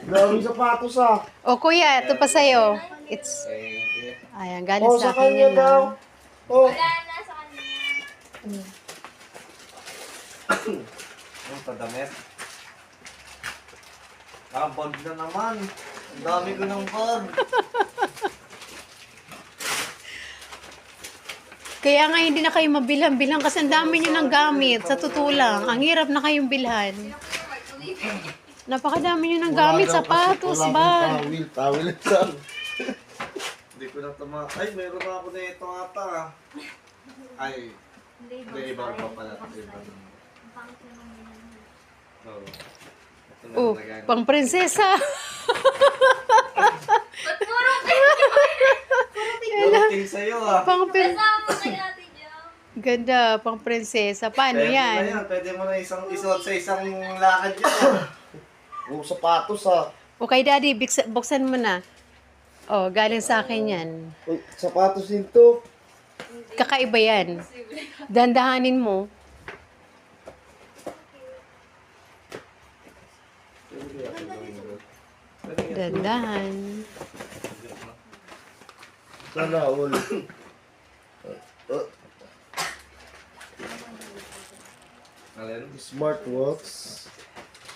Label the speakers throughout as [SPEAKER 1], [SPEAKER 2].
[SPEAKER 1] Daming sapatos ah.
[SPEAKER 2] O kuya, ito pa sa'yo. It's, ayan, galing
[SPEAKER 1] Oh,
[SPEAKER 2] sa
[SPEAKER 1] sa
[SPEAKER 2] akin
[SPEAKER 1] kanya
[SPEAKER 2] yan
[SPEAKER 1] daw.
[SPEAKER 2] ah.
[SPEAKER 1] Oh.
[SPEAKER 3] Wala na sa kanya.
[SPEAKER 4] Ang padamit. Ah, bag na naman. Ang dami ko ng bag.
[SPEAKER 2] Kaya nga hindi na kayo mabilang-bilang kasi ang dami nyo ng gamit. Sa totoo lang, ang hirap na kayong bilhan. Napakadami nyo ng gamit, sapatos, bag.
[SPEAKER 1] Tawil saan?
[SPEAKER 4] Hindi ko na tama. Ay, meron na ako na ito ata. Ay, hindi, iba pa pala. Iba naman. Oo. Ito na
[SPEAKER 2] Oh,
[SPEAKER 4] nagagawa.
[SPEAKER 2] pang prinsesa.
[SPEAKER 3] Ba't puro
[SPEAKER 4] Puro sa'yo ah.
[SPEAKER 2] Pang
[SPEAKER 3] kasama kay Ate Jam?
[SPEAKER 2] Ganda, pang prinsesa. Paano
[SPEAKER 4] Pwede na
[SPEAKER 2] yan?
[SPEAKER 4] Pwede mo na isuot sa isang lakad yan.
[SPEAKER 1] Oh, sapatos ah.
[SPEAKER 2] O kay daddy, buksan mo na. Oh, galing sa akin yan.
[SPEAKER 1] Uy, sapatos din to.
[SPEAKER 2] Kakaiba yan. Dandahanin mo. Dandahan.
[SPEAKER 1] Sana all.
[SPEAKER 4] Alin?
[SPEAKER 1] Smartwatch.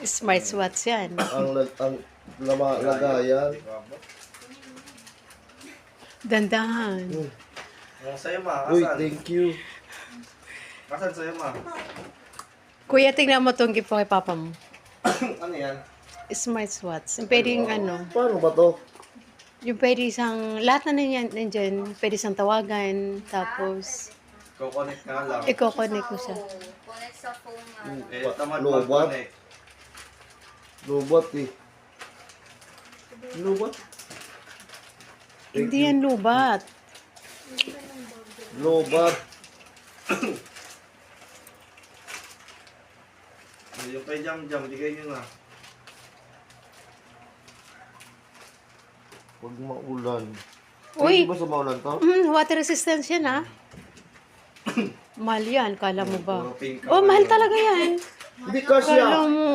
[SPEAKER 2] Smartwatch yan.
[SPEAKER 1] Ang lagayan.
[SPEAKER 2] Dandahan.
[SPEAKER 4] Ang sa'yo ma,
[SPEAKER 1] Uy,
[SPEAKER 4] asan?
[SPEAKER 1] thank you.
[SPEAKER 4] Asan sa'yo ma?
[SPEAKER 2] Kuya, tingnan mo itong gift ko kay papa mo.
[SPEAKER 4] Ano yan?
[SPEAKER 2] Smartwatch. Yung pwedeng ano,
[SPEAKER 1] Paano ba to?
[SPEAKER 2] yung pwede isang, lahat na nandiyan, pwede isang tawagan, tapos,
[SPEAKER 4] Kukonek ka lang.
[SPEAKER 2] i-connect mo siya.
[SPEAKER 3] Connect sa phone nga.
[SPEAKER 4] Eh, tamad
[SPEAKER 1] Lobat?
[SPEAKER 4] mag-connect.
[SPEAKER 1] Lobat eh. Lobat?
[SPEAKER 2] Hindi yan lubat.
[SPEAKER 1] Lobat.
[SPEAKER 4] Yung kay Jam, bigay nyo na.
[SPEAKER 1] Huwag maulan.
[SPEAKER 2] Uy!
[SPEAKER 1] Hindi ba sa maulan to?
[SPEAKER 2] Water resistance yan ah. Mahal yan, kala mo ba?
[SPEAKER 4] Puro pink
[SPEAKER 2] Oh, mahal talaga yan.
[SPEAKER 1] Hindi kasi
[SPEAKER 2] Kala
[SPEAKER 1] ah.
[SPEAKER 2] mo.